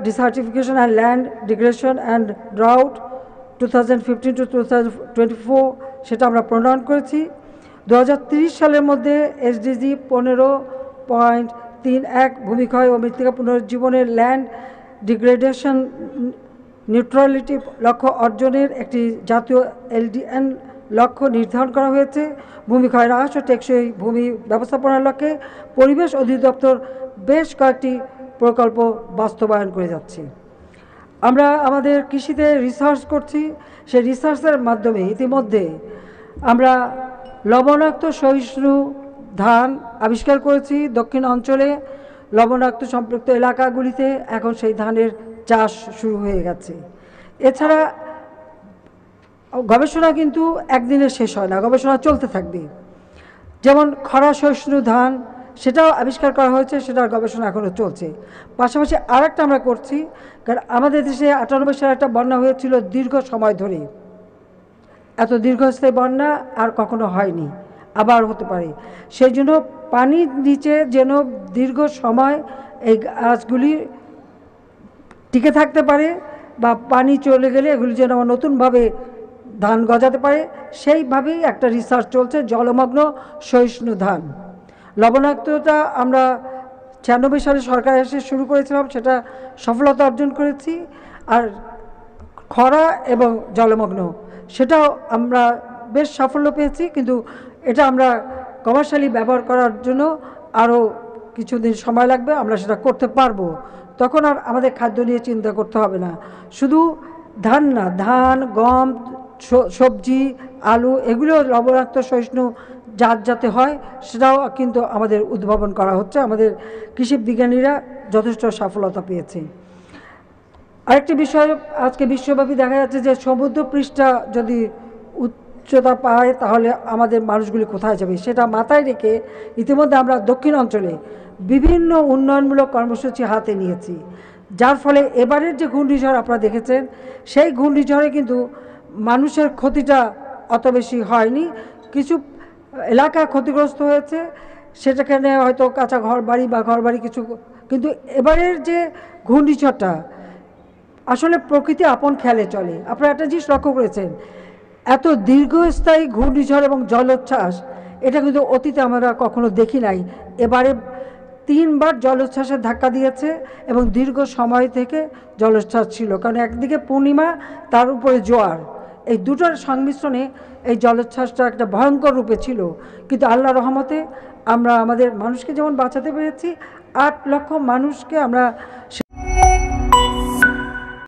desertification and land degradation and drought 2015 to 2024 সেটা আমরা প্রণয়ন করেছি। 2030 সালের মধ্যে এসডিজি 15.31 ভূমিক্ষয় ও মৃত্তিকা পুনরুজ্জীবনের ল্যান্ড ডিগ্রেডেশন নিউট্রালিটি লক্ষ্য অর্জনের একটি জাতীয় এলডিএন লক্ষ্য নির্ধারণ করা হয়েছে। ভূমিক্ষয় হ্রাস ও টেকসই ভূমি ব্যবস্থাপনার লক্ষ্যে পরিবেশ অধিদপ্তর বেশ কয়েকটি প্রকল্প বাস্তবায়ন করে যাচ্ছে। আমরা আমাদের কৃষিতে রিসার্চ করছি, সেই রিসার্চের মাধ্যমে ইতিমধ্যে আমরা লবণাক্ত সহিষ্ণু ধান আবিষ্কার করেছি। দক্ষিণ অঞ্চলে লবণাক্ত সম্পৃক্ত এলাকাগুলিতে এখন সেই ধানের চাষ শুরু হয়ে গেছে। এছাড়া গবেষণা কিন্তু একদিনে শেষ হয় না, গবেষণা চলতে থাকবে। যেমন খরা সহিষ্ণু ধান সেটাও আবিষ্কার করা হয়েছে, সেটার গবেষণা এখনও চলছে। পাশাপাশি আরেকটা আমরা করছি, কারণ আমাদের দেশে 98 সালে একটা বন্যা হয়েছিল দীর্ঘ সময় ধরে। এত দীর্ঘস্থায়ী বন্যা আর কখনো হয়নি, আবার হতে পারে। সেই জন্য পানির নিচে যেন দীর্ঘ সময় এই গাছগুলি টিকে থাকতে পারে বা পানি চলে গেলে এগুলি যেন নতুনভাবে ধান গজাতে পারে, সেইভাবেই একটা রিসার্চ চলছে জলমগ্ন সহিষ্ণু ধান। লবণাক্ততা আমরা 96 সালে সরকার এসে শুরু করেছিলাম, সেটা সফলতা অর্জন করেছি। আর খরা এবং জলমগ্ন সেটাও আমরা বেশ সাফল্য পেয়েছি, কিন্তু এটা আমরা কমার্শিয়ালি ব্যবহার করার জন্য আরও কিছুদিন সময় লাগবে। আমরা সেটা করতে পারবো, তখন আর আমাদের খাদ্য নিয়ে চিন্তা করতে হবে না। শুধু ধান না, ধান, গম, সবজি, আলু এগুলো লবণাক্ত সহিষ্ণু জাত যাতে হয় সেটাও কিন্তু আমাদের উদ্ভাবন করা হচ্ছে। আমাদের কৃষি বিজ্ঞানীরা যথেষ্ট সফলতা পেয়েছে। আরেকটি বিষয়, আজকে বিশ্বব্যাপী দেখা যাচ্ছে যে সমুদ্র পৃষ্ঠা যদি উচ্চতা পায় তাহলে আমাদের মানুষগুলি কোথায় যাবে, সেটা মাথায় রেখে ইতিমধ্যে আমরা দক্ষিণ অঞ্চলে বিভিন্ন উন্নয়নমূলক কর্মসূচি হাতে নিয়েছি, যার ফলে এবারের যে ঘূর্ণিঝড় আপনারা দেখেছেন সেই ঘূর্ণিঝড়ে কিন্তু মানুষের ক্ষতিটা অত বেশি হয়নি। কিছু এলাকা ক্ষতিগ্রস্ত হয়েছে, সেটাখানে হয়তো কাঁচা ঘরবাড়ি বা ঘরবাড়ি কিছু, কিন্তু এবারের যে ঘূর্ণিঝড়টা আসলে প্রকৃতি আপন খেয়ালে চলে। আপনারা একটা জিনিস লক্ষ্য করেছেন, এত দীর্ঘস্থায়ী ঘূর্ণিঝড় এবং জলোচ্ছ্বাস এটা কিন্তু অতীতে আমরা কখনো দেখি নাই। এবারে 3 বার জলোচ্ছ্বাসের ধাক্কা দিয়েছে এবং দীর্ঘ সময় থেকে জলোচ্ছ্বাস ছিল, কারণ একদিকে পূর্ণিমা, তার উপরে জোয়ার, এই দুটোর সংমিশ্রণে এই জলোচ্ছ্বাসটা একটা ভয়ঙ্কর রূপে ছিল। কিন্তু আল্লাহর রহমতে আমরা আমাদের মানুষকে যেমন বাঁচাতে পেরেছি, 8 লক্ষ মানুষকে আমরা